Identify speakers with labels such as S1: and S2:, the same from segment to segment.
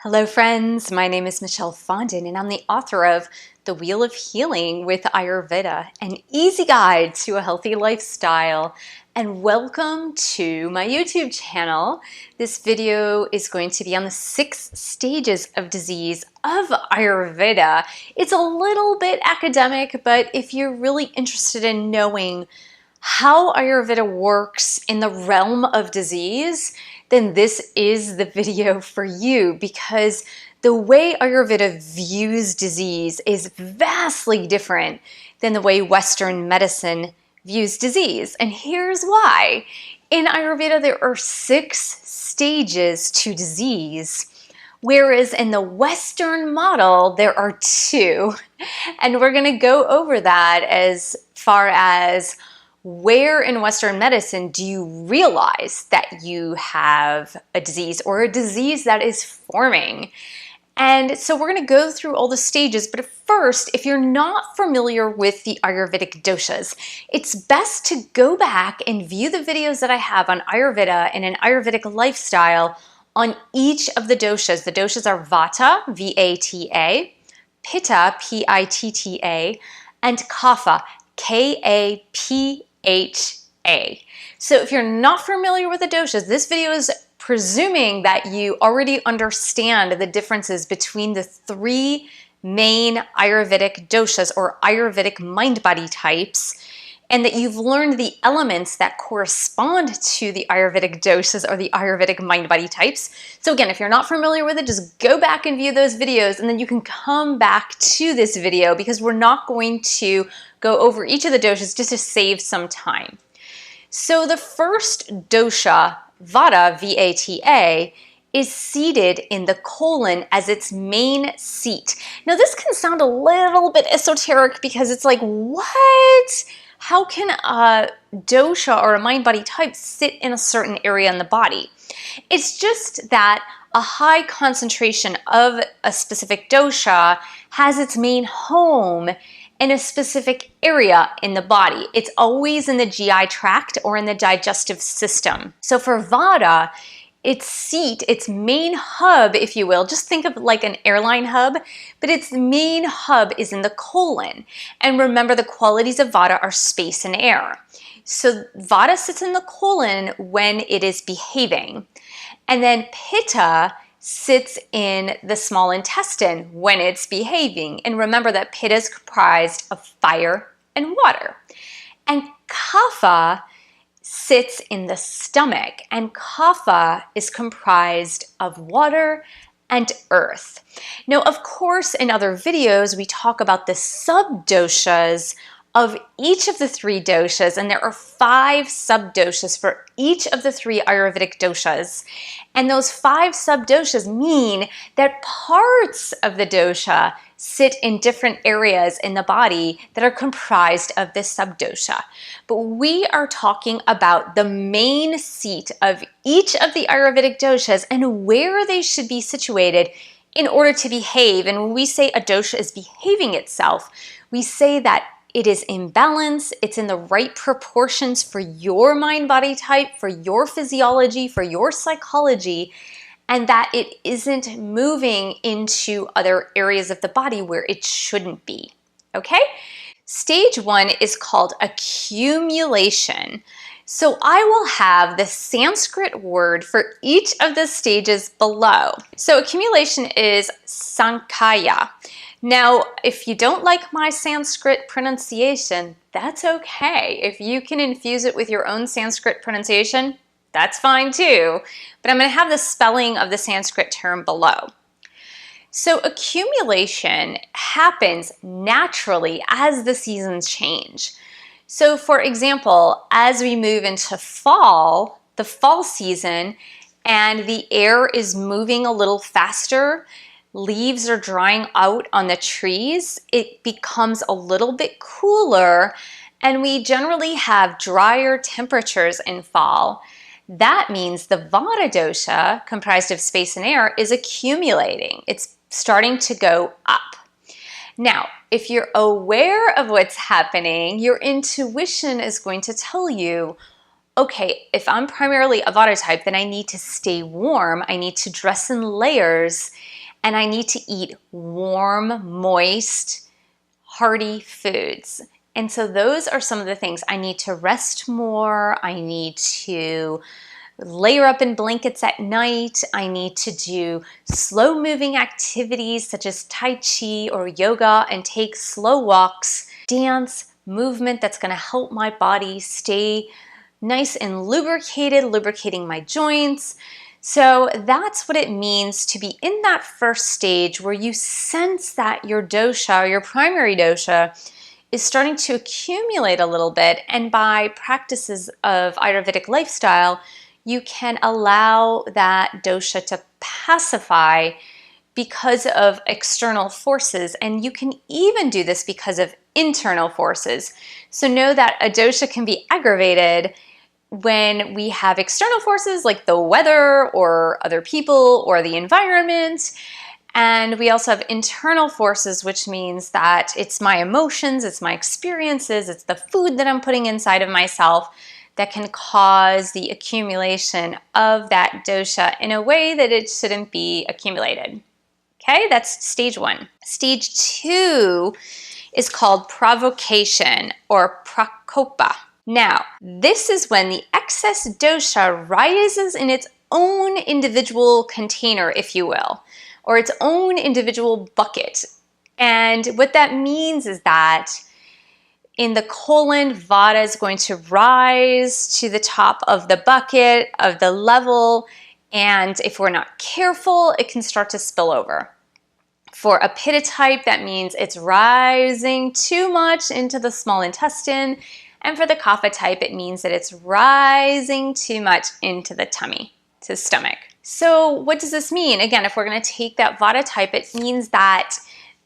S1: Hello friends, my name is Michelle Fondin and I'm the author of The Wheel of Healing with Ayurveda, an easy guide to a healthy lifestyle. And welcome to my YouTube channel. This video is going to be on the 6 stages of disease of Ayurveda. It's a little bit academic, but if you're really interested in knowing how Ayurveda works in the realm of disease, then this is the video for you, because the way Ayurveda views disease is vastly different than the way Western medicine views disease. And here's why. In Ayurveda, there are 6 stages to disease, whereas in the Western model, there are 2. And we're going to go over that as far as where in Western medicine do you realize that you have a disease or a disease that is forming. And so we're going to go through all the stages, but first, if you're not familiar with the Ayurvedic doshas, it's best to go back and view the videos that I have on Ayurveda and an Ayurvedic lifestyle on each of the doshas. The doshas are Vata, V-A-T-A, Pitta, P-I-T-T-A, and Kapha, K-A-P-A. So if you're not familiar with the doshas, this video is presuming that you already understand the differences between the 3 main Ayurvedic doshas or Ayurvedic mind-body types, and that you've learned the elements that correspond to the Ayurvedic doshas or the Ayurvedic mind-body types. So again, if you're not familiar with it, just go back and view those videos, and then you can come back to this video because we're not going to go over each of the doshas just to save some time. So the first dosha, Vata, V-A-T-A, is seated in the colon as its main seat. Now this can sound a little bit esoteric because it's like, what? How can a dosha or a mind-body type sit in a certain area in the body? It's just that a high concentration of a specific dosha has its main home in a specific area in the body. It's always in the GI tract or in the digestive system. So for Vata, its seat, its main hub, if you will, just think of it like an airline hub, but its main hub is in the colon. And remember, the qualities of Vata are space and air. So Vata sits in the colon when it is behaving. And then Pitta sits in the small intestine when it's behaving. And remember that Pitta is comprised of fire and water. And Kapha sits in the stomach, and Kapha is comprised of water and earth. Now, of course, in other videos, we talk about the sub-doshas of each of the 3 doshas, and there are 5 sub-doshas for each of the 3 Ayurvedic doshas. And those 5 sub-doshas mean that parts of the dosha sit in different areas in the body that are comprised of this sub-dosha. But we are talking about the main seat of each of the Ayurvedic doshas and where they should be situated in order to behave. And when we say a dosha is behaving itself, we say that it is in balance, it's in the right proportions for your mind-body type, for your physiology, for your psychology, and that it isn't moving into other areas of the body where it shouldn't be, okay? Stage 1 is called accumulation. So I will have the Sanskrit word for each of the stages below. So accumulation is Sankhya. Now, if you don't like my Sanskrit pronunciation, that's okay. If you can infuse it with your own Sanskrit pronunciation, that's fine too. But I'm going to have the spelling of the Sanskrit term below. So accumulation happens naturally as the seasons change. So for example, as we move into fall, the fall season, and the air is moving a little faster, leaves are drying out on the trees, it becomes a little bit cooler, and we generally have drier temperatures in fall. That means the Vata dosha, comprised of space and air, is accumulating. It's starting to go up. Now, if you're aware of what's happening, your intuition is going to tell you, okay, if I'm primarily a Vata type, then I need to stay warm, I need to dress in layers, and I need to eat warm, moist, hearty foods. And so those are some of the things. I need to rest more. I need to layer up in blankets at night. I need to do slow moving activities such as Tai Chi or yoga and take slow walks, dance, movement that's going to help my body stay nice and lubricated, lubricating my joints. So that's what it means to be in that first stage where you sense that your dosha, your primary dosha, is starting to accumulate a little bit. And by practices of Ayurvedic lifestyle, you can allow that dosha to pacify because of external forces. And you can even do this because of internal forces. So know that a dosha can be aggravated when we have external forces like the weather or other people or the environment. And we also have internal forces, which means that it's my emotions, it's my experiences, it's the food that I'm putting inside of myself that can cause the accumulation of that dosha in a way that it shouldn't be accumulated. Okay, that's stage one. Stage two is called provocation or prakopa. Now, this is when the excess dosha rises in its own individual container, if you will, or its own individual bucket. And what that means is that in the colon, Vata is going to rise to the top of the bucket, of the level, and if we're not careful, it can start to spill over. For a Pitta type, that means it's rising too much into the small intestine, and for the Kapha type, it means that it's rising too much into the tummy, to the stomach. So what does this mean? Again, if we're going to take that Vata type, it means that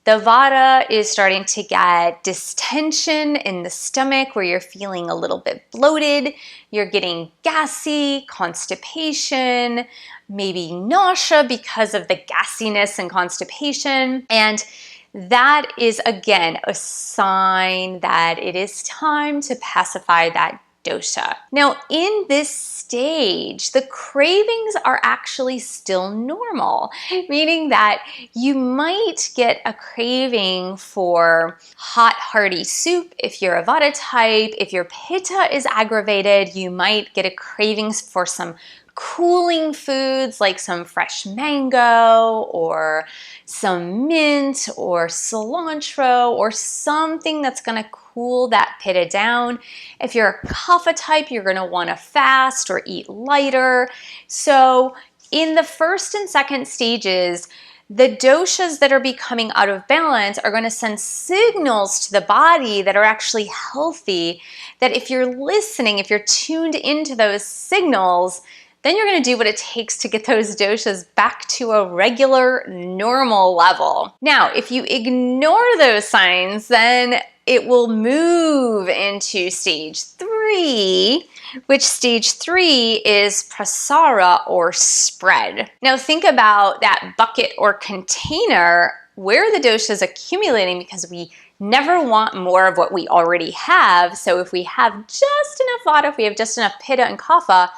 S1: the Vata is starting to get distension in the stomach where you're feeling a little bit bloated, you're getting gassy, constipation, maybe nausea because of the gassiness and constipation. And that is, again, a sign that it is time to pacify that dosha. Now, in this stage, the cravings are actually still normal, meaning that you might get a craving for hot, hearty soup if you're a Vata type. If your Pitta is aggravated, you might get a craving for some cooling foods like some fresh mango or some mint or cilantro or something that's going to cool that Pitta down. If you're a Kapha type, you're going to want to fast or eat lighter. So in the first and second stages, the doshas that are becoming out of balance are going to send signals to the body that are actually healthy, that if you're listening, if you're tuned into those signals, then you're going to do what it takes to get those doshas back to a regular, normal level. Now, if you ignore those signs, then it will move into stage three, which stage three is prasara or spread. Now, think about that bucket or container where the dosha is accumulating because we never want more of what we already have. So if we have just enough Vata, if we have just enough Pitta and Kapha,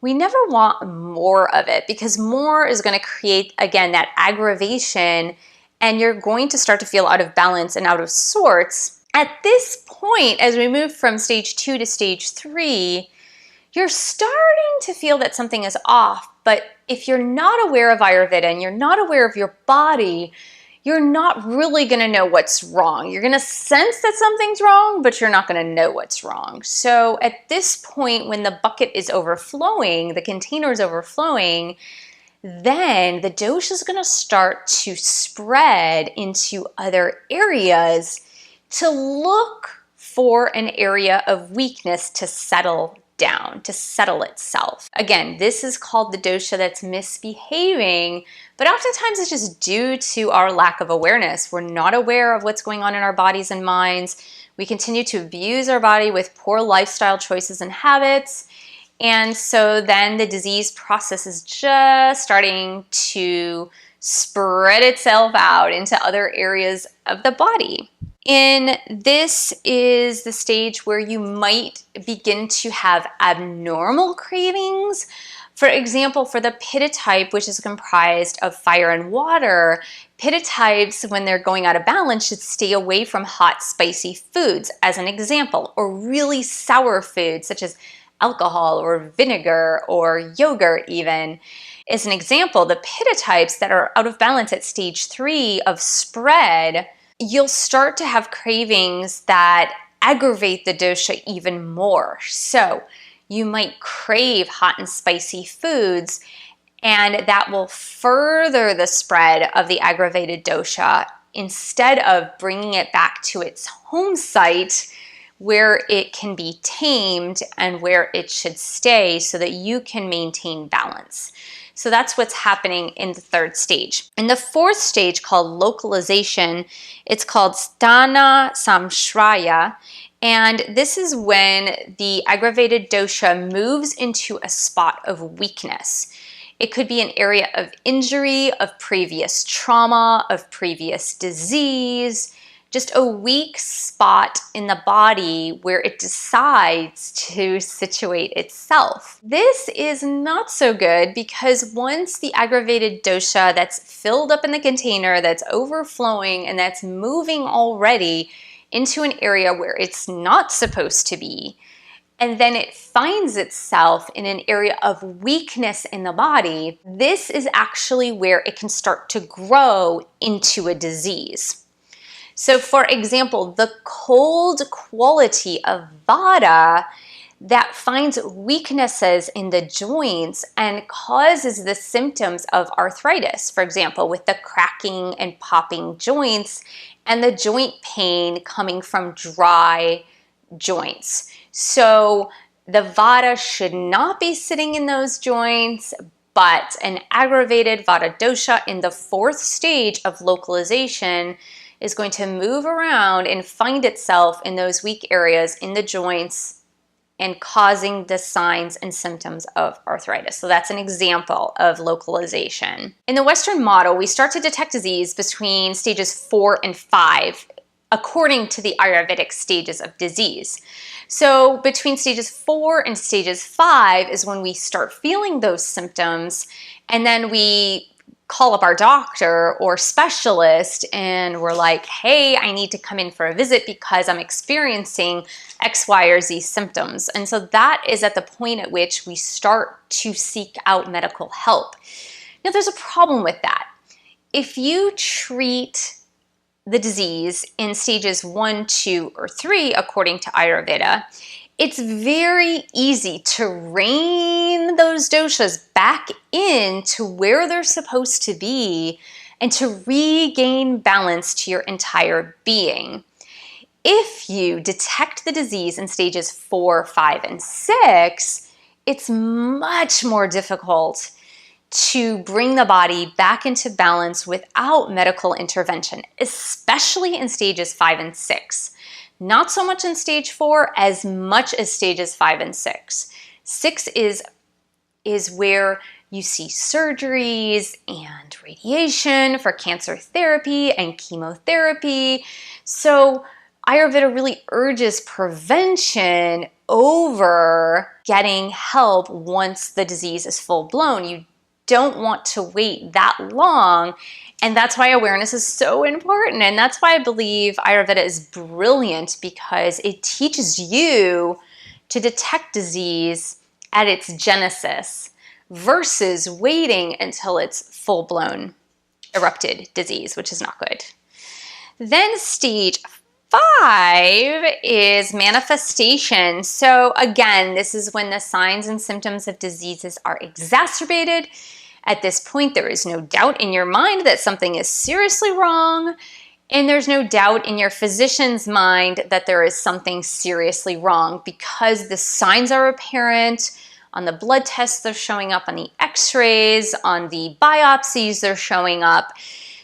S1: we never want more of it because more is going to create, again, that aggravation, and you're going to start to feel out of balance and out of sorts. At this point, as we move from stage two to stage three, you're starting to feel that something is off, but if you're not aware of Ayurveda and you're not aware of your body, you're not really going to know what's wrong. You're going to sense that something's wrong, but you're not going to know what's wrong. So at this point, when the bucket is overflowing, the container is overflowing, then the dosha is going to start to spread into other areas to look for an area of weakness to settle down, to settle itself. Again, this is called the dosha that's misbehaving, but oftentimes it's just due to our lack of awareness. We're not aware of what's going on in our bodies and minds. We continue to abuse our body with poor lifestyle choices and habits. And so then the disease process is just starting to spread itself out into other areas of the body. And this is the stage where you might begin to have abnormal cravings For example, for the Pitta type, which is comprised of fire and water, Pitta types, when they're going out of balance, should stay away from hot, spicy foods, as an example, or really sour foods such as alcohol or vinegar or yogurt even. As an example, the Pitta types that are out of balance at stage 3 of spread, you'll start to have cravings that aggravate the dosha even more. So you might crave hot and spicy foods, and that will further the spread of the aggravated dosha instead of bringing it back to its home site where it can be tamed and where it should stay so that you can maintain balance. So that's what's happening in the 3rd stage. In the 4th stage, called localization, it's called Sthana samshraya, and this is when the aggravated dosha moves into a spot of weakness. It could be an area of injury, of previous trauma, of previous disease, just a weak spot in the body where it decides to situate itself. This is not so good because once the aggravated dosha that's filled up in the container, that's overflowing, and that's moving already into an area where it's not supposed to be, and then it finds itself in an area of weakness in the body, this is actually where it can start to grow into a disease. So for example, the cold quality of Vata that finds weaknesses in the joints and causes the symptoms of arthritis, for example, with the cracking and popping joints and the joint pain coming from dry joints. So the Vata should not be sitting in those joints, but an aggravated Vata dosha in the 4th stage of localization is going to move around and find itself in those weak areas in the joints and causing the signs and symptoms of arthritis. So that's an example of localization. In the Western model, we start to detect disease between stages 4 and 5, according to the Ayurvedic stages of disease. So between stages 4 and stages 5 is when we start feeling those symptoms, and then we call up our doctor or specialist and we're like, hey, I need to come in for a visit because I'm experiencing X, Y, or Z symptoms. And so that is at the point at which we start to seek out medical help. Now, there's a problem with that. If you treat the disease in stages 1, 2, or 3, according to Ayurveda, it's very easy to rein those doshas back in to where they're supposed to be and to regain balance to your entire being. If you detect the disease in stages 4, 5, and 6, it's much more difficult to bring the body back into balance without medical intervention, especially in stages 5 and 6. Not so much in stage 4 as much as stages 5 and 6. 6 is where you see surgeries and radiation for cancer therapy and chemotherapy. So Ayurveda really urges prevention over getting help once the disease is full blown. You don't want to wait that long. And that's why awareness is so important. And that's why I believe Ayurveda is brilliant, because it teaches you to detect disease at its genesis versus waiting until it's full-blown erupted disease, which is not good. Then stage 5 is manifestation. So again, this is when the signs and symptoms of diseases are exacerbated. At this point, there is no doubt in your mind that something is seriously wrong, and there's no doubt in your physician's mind that there is something seriously wrong because the signs are apparent on the blood tests, they're showing up on the x-rays, on the biopsies, they're showing up.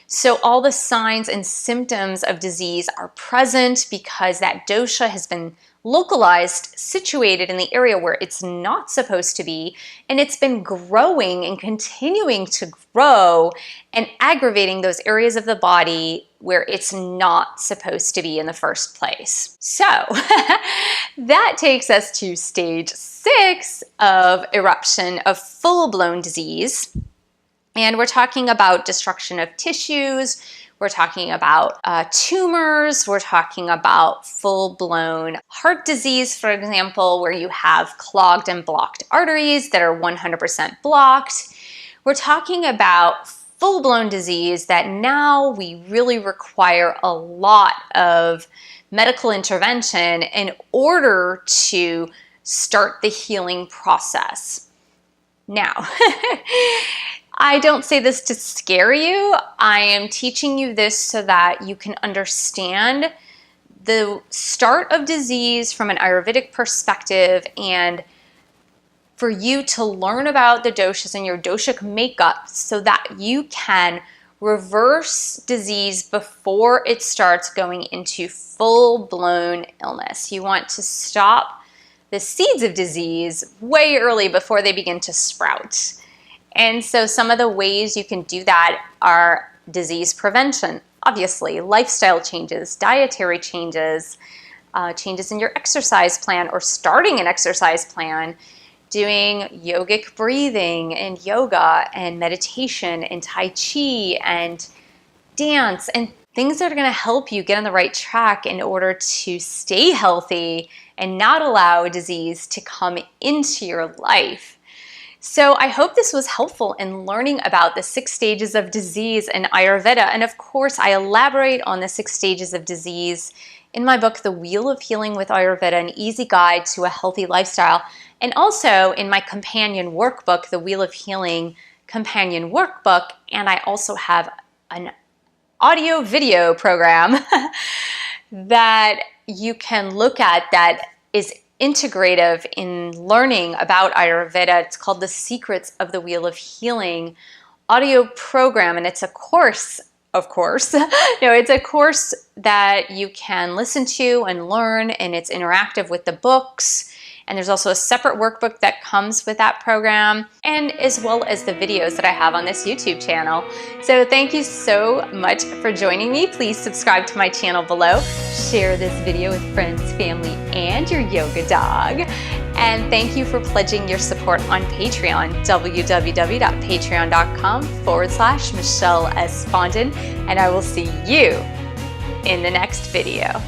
S1: So all the signs and symptoms of disease are present because that dosha has been localized, situated in the area where it's not supposed to be, and it's been growing and continuing to grow and aggravating those areas of the body where it's not supposed to be in the first place. So that takes us to stage 6 of eruption of full-blown disease. And we're talking about destruction of tissues, we're talking about tumors, we're talking about full-blown heart disease, for example, where you have clogged and blocked arteries that are 100% blocked. We're talking about full-blown disease that now we really require a lot of medical intervention in order to start the healing process. Now, I don't say this to scare you. I am teaching you this so that you can understand the start of disease from an Ayurvedic perspective, and for you to learn about the doshas and your doshic makeup so that you can reverse disease before it starts going into full-blown illness. You want to stop the seeds of disease way early before they begin to sprout. And so some of the ways you can do that are disease prevention, obviously, lifestyle changes, dietary changes, changes in your exercise plan or starting an exercise plan, doing yogic breathing and yoga and meditation and Tai Chi and dance and things that are going to help you get on the right track in order to stay healthy and not allow disease to come into your life. So I hope this was helpful in learning about the 6 stages of disease in Ayurveda. And of course, I elaborate on the 6 stages of disease in my book, The Wheel of Healing with Ayurveda, an easy guide to a healthy lifestyle. And also in my companion workbook, The Wheel of Healing companion workbook. And I also have an audio video program that you can look at that is integrative in learning about Ayurveda. It's called The Secrets of the Wheel of Healing audio program, and it's a course, of course. It's a course that you can listen to and learn, and it's interactive with the books. And there's also a separate workbook that comes with that program, and as well as the videos that I have on this YouTube channel. So thank you so much for joining me. Please subscribe to my channel below. Share this video with friends, family, and your yoga dog. And thank you for pledging your support on Patreon, www.patreon.com/Michelle S. Fondin. And I will see you in the next video.